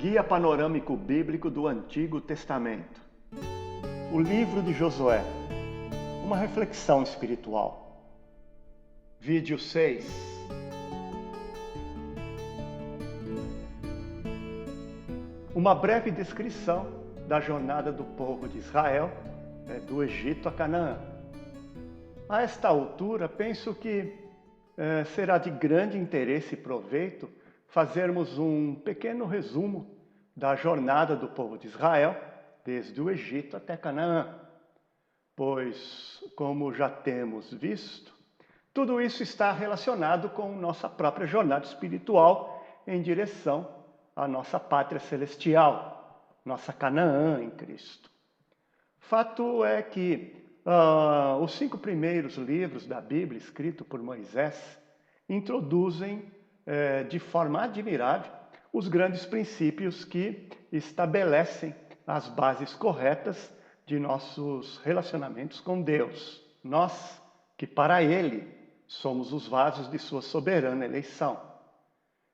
Guia Panorâmico Bíblico do Antigo Testamento. O livro de Josué. Uma reflexão espiritual. Vídeo 6. Uma breve descrição da jornada do povo de Israel, do Egito a Canaã. A esta altura, penso que será de grande interesse e proveito fazermos um pequeno resumo da jornada do povo de Israel, desde o Egito até Canaã. Pois, como já temos visto, tudo isso está relacionado com nossa própria jornada espiritual em direção à nossa pátria celestial, nossa Canaã em Cristo. Fato é que os 5 primeiros livros da Bíblia, escritos por Moisés, introduzem de forma admirável os grandes princípios que estabelecem as bases corretas de nossos relacionamentos com Deus. Nós, que para Ele somos os vasos de sua soberana eleição.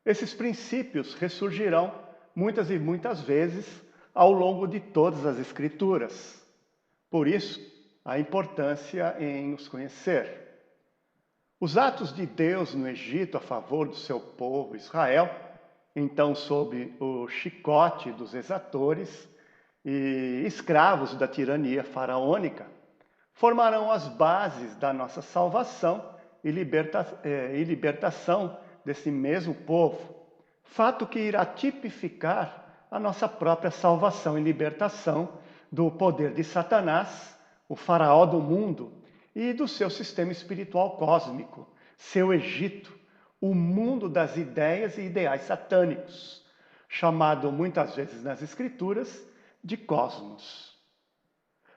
Esses princípios ressurgirão muitas e muitas vezes ao longo de todas as Escrituras. Por isso, a importância em os conhecer. Os atos de Deus no Egito a favor do seu povo Israel, então sob o chicote dos exatores e escravos da tirania faraônica, formarão as bases da nossa salvação e libertação desse mesmo povo, fato que irá tipificar a nossa própria salvação e libertação do poder de Satanás, o faraó do mundo, e do seu sistema espiritual cósmico, seu Egito, o mundo das ideias e ideais satânicos, chamado muitas vezes nas Escrituras de cosmos.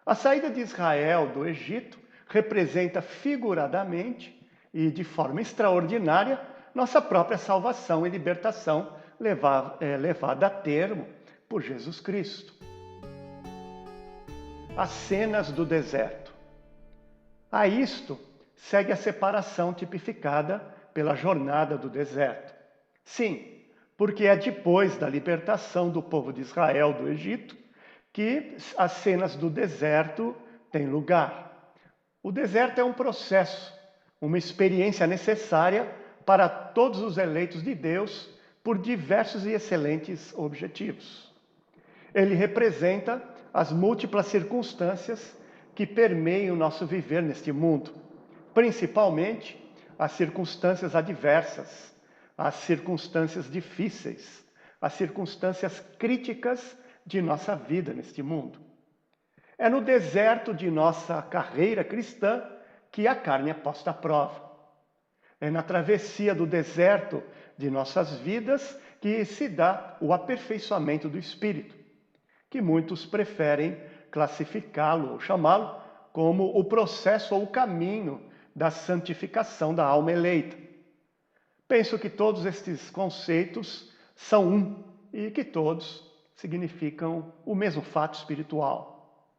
A saída de Israel do Egito representa figuradamente e de forma extraordinária nossa própria salvação e libertação levada a termo por Jesus Cristo. As cenas do deserto. A isto segue a separação tipificada pela jornada do deserto. Sim, porque é depois da libertação do povo de Israel do Egito que as cenas do deserto têm lugar. O deserto é um processo, uma experiência necessária para todos os eleitos de Deus por diversos e excelentes objetivos. Ele representa as múltiplas circunstâncias que permeiam o nosso viver neste mundo, principalmente as circunstâncias adversas, as circunstâncias difíceis, as circunstâncias críticas de nossa vida neste mundo. É no deserto de nossa carreira cristã que a carne é posta à prova. É na travessia do deserto de nossas vidas que se dá o aperfeiçoamento do espírito, que muitos preferem classificá-lo ou chamá-lo como o processo ou o caminho da santificação da alma eleita. Penso que todos estes conceitos são um e que todos significam o mesmo fato espiritual.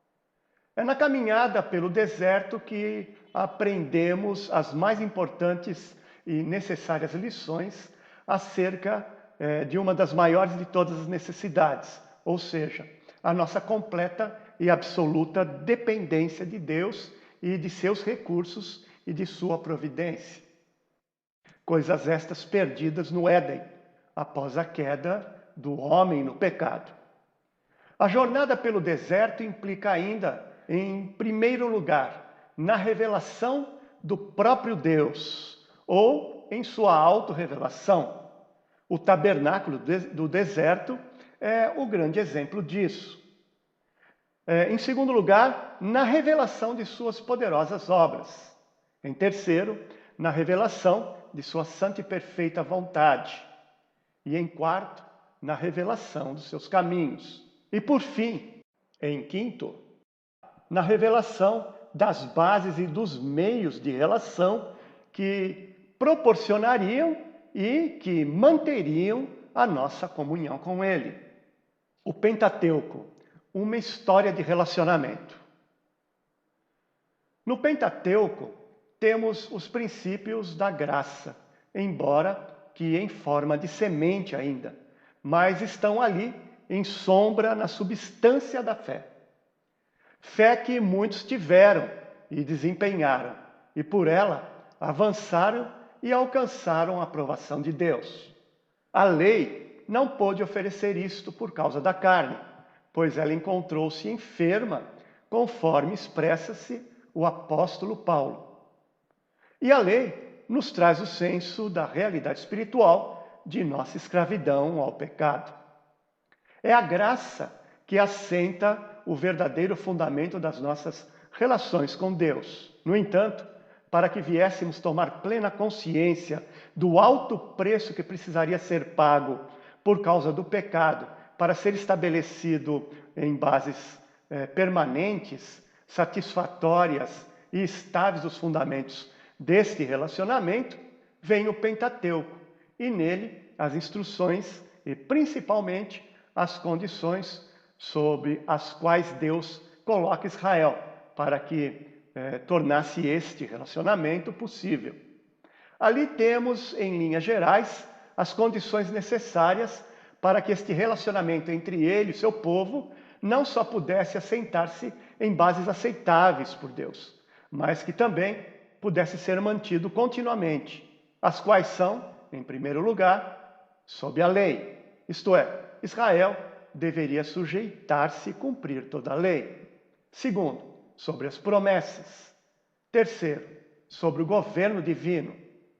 É na caminhada pelo deserto que aprendemos as mais importantes e necessárias lições acerca de uma das maiores de todas as necessidades, ou seja, a nossa completa e absoluta dependência de Deus e de seus recursos e de sua providência. Coisas estas perdidas no Éden, após a queda do homem no pecado. A jornada pelo deserto implica ainda, em primeiro lugar, na revelação do próprio Deus, ou em sua autorrevelação. O tabernáculo do deserto é o grande exemplo disso. Em segundo lugar, na revelação de suas poderosas obras. Em terceiro, na revelação de sua santa e perfeita vontade. E em quarto, na revelação dos seus caminhos. E por fim, em quinto, na revelação das bases e dos meios de relação que proporcionariam e que manteriam a nossa comunhão com Ele. O Pentateuco, uma história de relacionamento. No Pentateuco, temos os princípios da graça, embora que em forma de semente ainda, mas estão ali em sombra na substância da fé. Fé que muitos tiveram e desempenharam, e por ela avançaram e alcançaram a aprovação de Deus. A lei não pôde oferecer isto por causa da carne, pois ela encontrou-se enferma, conforme expressa-se o apóstolo Paulo. E a lei nos traz o senso da realidade espiritual de nossa escravidão ao pecado. É a graça que assenta o verdadeiro fundamento das nossas relações com Deus. No entanto, para que viéssemos tomar plena consciência do alto preço que precisaria ser pago por causa do pecado, para ser estabelecido em bases permanentes, satisfatórias e estáveis os fundamentos deste relacionamento, vem o Pentateuco, e nele as instruções e principalmente as condições sobre as quais Deus coloca Israel para que tornasse este relacionamento possível. Ali temos, em linhas gerais, as condições necessárias para que este relacionamento entre ele e seu povo não só pudesse assentar-se em bases aceitáveis por Deus, mas que também pudesse ser mantido continuamente, as quais são, em primeiro lugar, sob a lei, isto é, Israel deveria sujeitar-se e cumprir toda a lei. Segundo, sobre as promessas. Terceiro, sobre o governo divino.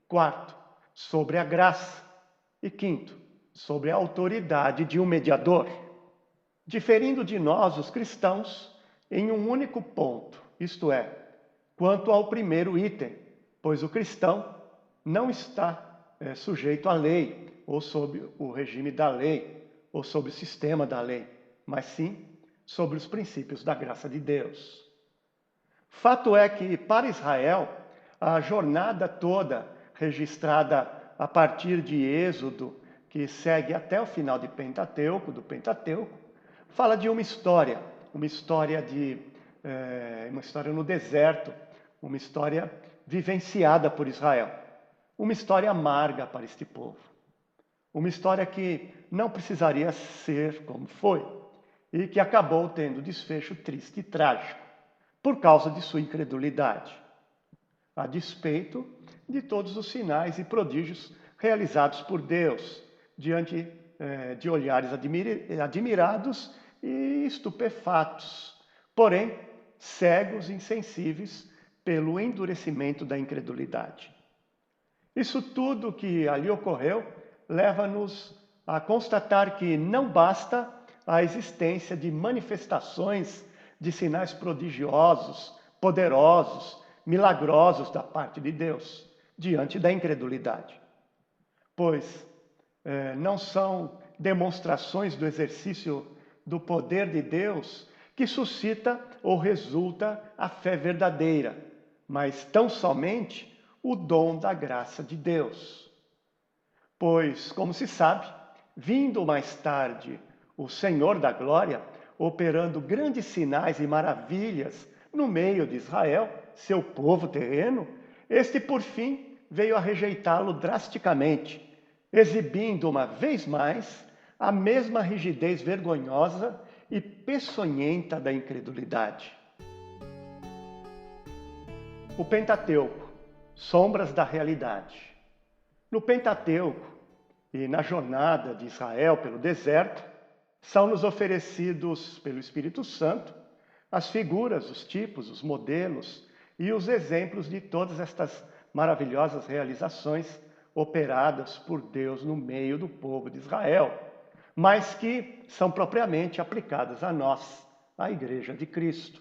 Quarto, sobre a graça. E quinto, sobre a autoridade de um mediador. Diferindo de nós, os cristãos, em um único ponto, isto é, quanto ao primeiro item, pois o cristão não está sujeito à lei, ou sob o regime da lei, ou sob o sistema da lei, mas sim sobre os princípios da graça de Deus. Fato é que, para Israel, a jornada toda registrada a partir de Êxodo, que segue até o final do Pentateuco, fala de uma história no deserto, uma história vivenciada por Israel, uma história amarga para este povo, uma história que não precisaria ser como foi e que acabou tendo desfecho triste e trágico por causa de sua incredulidade, a despeito de todos os sinais e prodígios realizados por Deus diante de olhares admirados e estupefatos, porém cegos e insensíveis pelo endurecimento da incredulidade. Isso tudo que ali ocorreu leva-nos a constatar que não basta a existência de manifestações de sinais prodigiosos, poderosos, milagrosos da parte de Deus, diante da incredulidade. Pois não são demonstrações do exercício do poder de Deus que suscita ou resulta a fé verdadeira, mas tão somente o dom da graça de Deus. Pois, como se sabe, vindo mais tarde o Senhor da Glória, operando grandes sinais e maravilhas no meio de Israel, seu povo terreno, este por fim veio a rejeitá-lo drasticamente, exibindo uma vez mais a mesma rigidez vergonhosa e peçonhenta da incredulidade. O Pentateuco, sombras da realidade. No Pentateuco e na jornada de Israel pelo deserto, são-nos oferecidos pelo Espírito Santo as figuras, os tipos, os modelos e os exemplos de todas estas maravilhosas realizações operadas por Deus no meio do povo de Israel, mas que são propriamente aplicadas a nós, a Igreja de Cristo.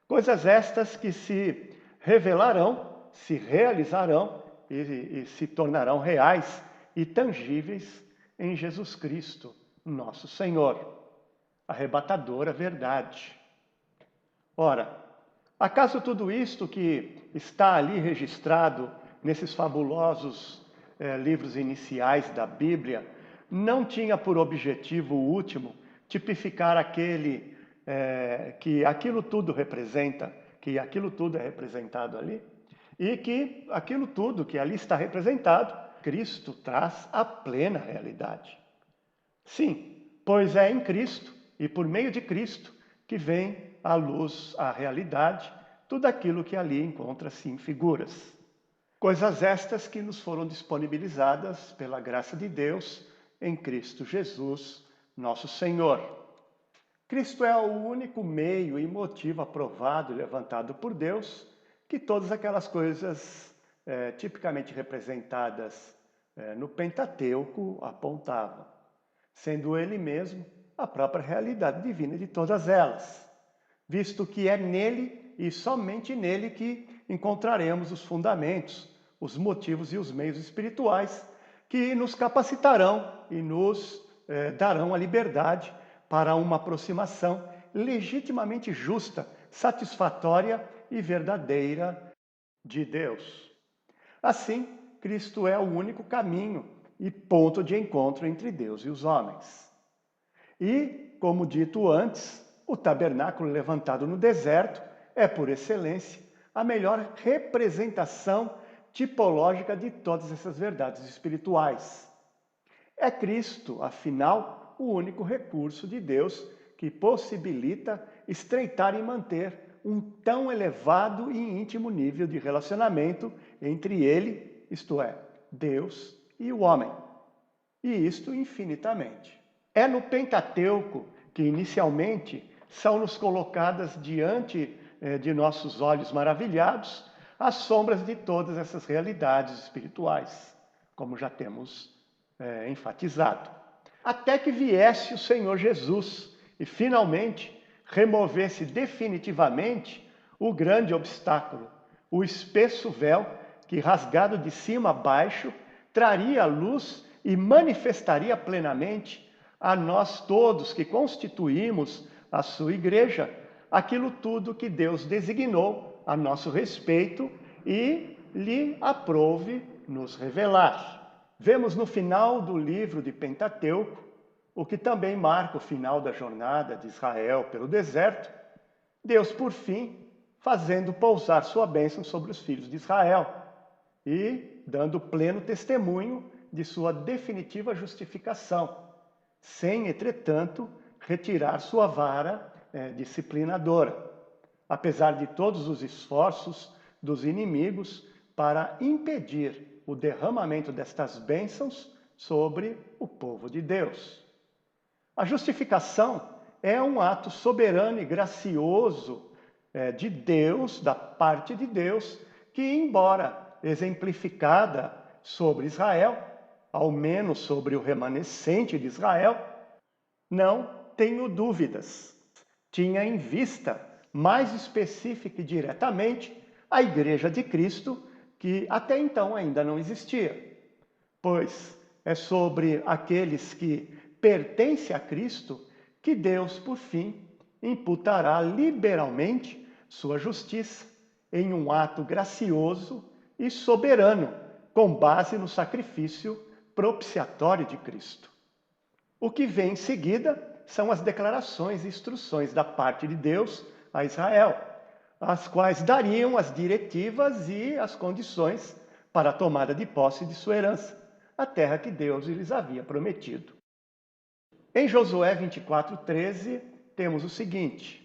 Coisas estas que se revelarão, se realizarão e se tornarão reais e tangíveis em Jesus Cristo, nosso Senhor, arrebatadora verdade. Ora, acaso tudo isto que está ali registrado nesses fabulosos livros iniciais da Bíblia não tinha por objetivo último tipificar que aquilo tudo representa, que aquilo tudo é representado ali, e que aquilo tudo que ali está representado, Cristo traz a plena realidade. Sim, pois é em Cristo e por meio de Cristo que vem à luz, à realidade, tudo aquilo que ali encontra-se em figuras. Coisas estas que nos foram disponibilizadas pela graça de Deus em Cristo Jesus, nosso Senhor. Cristo é o único meio e motivo aprovado e levantado por Deus que todas aquelas coisas tipicamente representadas no Pentateuco apontavam, sendo ele mesmo a própria realidade divina de todas elas, visto que é nele e somente nele que encontraremos os fundamentos, os motivos e os meios espirituais que nos capacitarão e nos darão a liberdade para uma aproximação legitimamente justa, satisfatória e verdadeira de Deus. Assim, Cristo é o único caminho e ponto de encontro entre Deus e os homens. E, como dito antes, o tabernáculo levantado no deserto é, por excelência, a melhor representação tipológica de todas essas verdades espirituais. É Cristo, afinal, o único recurso de Deus que possibilita estreitar e manter um tão elevado e íntimo nível de relacionamento entre ele, isto é, Deus e o homem. E isto infinitamente. É no Pentateuco que inicialmente são-nos colocadas diante de nossos olhos maravilhados as sombras de todas essas realidades espirituais, como já temos enfatizado. Até que viesse o Senhor Jesus e finalmente removesse definitivamente o grande obstáculo, o espesso véu que, rasgado de cima a baixo, traria a luz e manifestaria plenamente a nós todos que constituímos a sua igreja, aquilo tudo que Deus designou a nosso respeito e lhe aprouve nos revelar. Vemos no final do livro de Pentateuco, o que também marca o final da jornada de Israel pelo deserto, Deus, por fim, fazendo pousar sua bênção sobre os filhos de Israel e dando pleno testemunho de sua definitiva justificação, sem, entretanto, retirar sua vara disciplinadora, apesar de todos os esforços dos inimigos para impedir o derramamento destas bênçãos sobre o povo de Deus. A justificação é um ato soberano e gracioso de Deus, da parte de Deus, que, embora exemplificada sobre Israel, ao menos sobre o remanescente de Israel, não tenho dúvidas, tinha em vista, mais específica e diretamente, a Igreja de Cristo, que até então ainda não existia, pois é sobre aqueles que pertencem a Cristo que Deus, por fim, imputará liberalmente sua justiça em um ato gracioso e soberano, com base no sacrifício propiciatório de Cristo. O que vem em seguida são as declarações e instruções da parte de Deus a Israel, as quais dariam as diretivas e as condições para a tomada de posse de sua herança, a terra que Deus lhes havia prometido. Em Josué 24:13, temos o seguinte: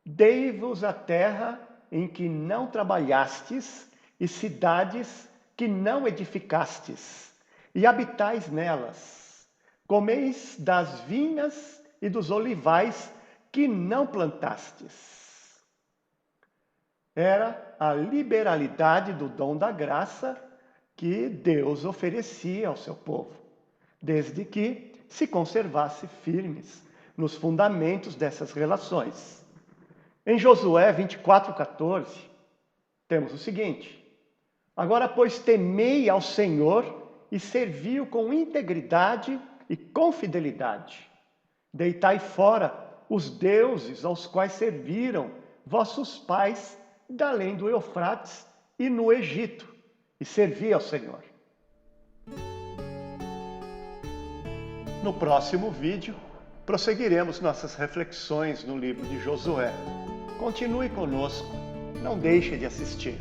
Dei-vos a terra em que não trabalhastes, e cidades que não edificastes, e habitais nelas. Comeis das vinhas e dos olivais que não plantastes. Era a liberalidade do dom da graça que Deus oferecia ao seu povo, desde que se conservasse firmes nos fundamentos dessas relações. Em Josué 24:14, temos o seguinte: Agora, pois, temei ao Senhor e servi-o com integridade e com fidelidade. Deitai fora os deuses aos quais serviram vossos pais da além do Eufrates e no Egito, e servi ao Senhor. No próximo vídeo, prosseguiremos nossas reflexões no livro de Josué. Continue conosco, não deixe de assistir.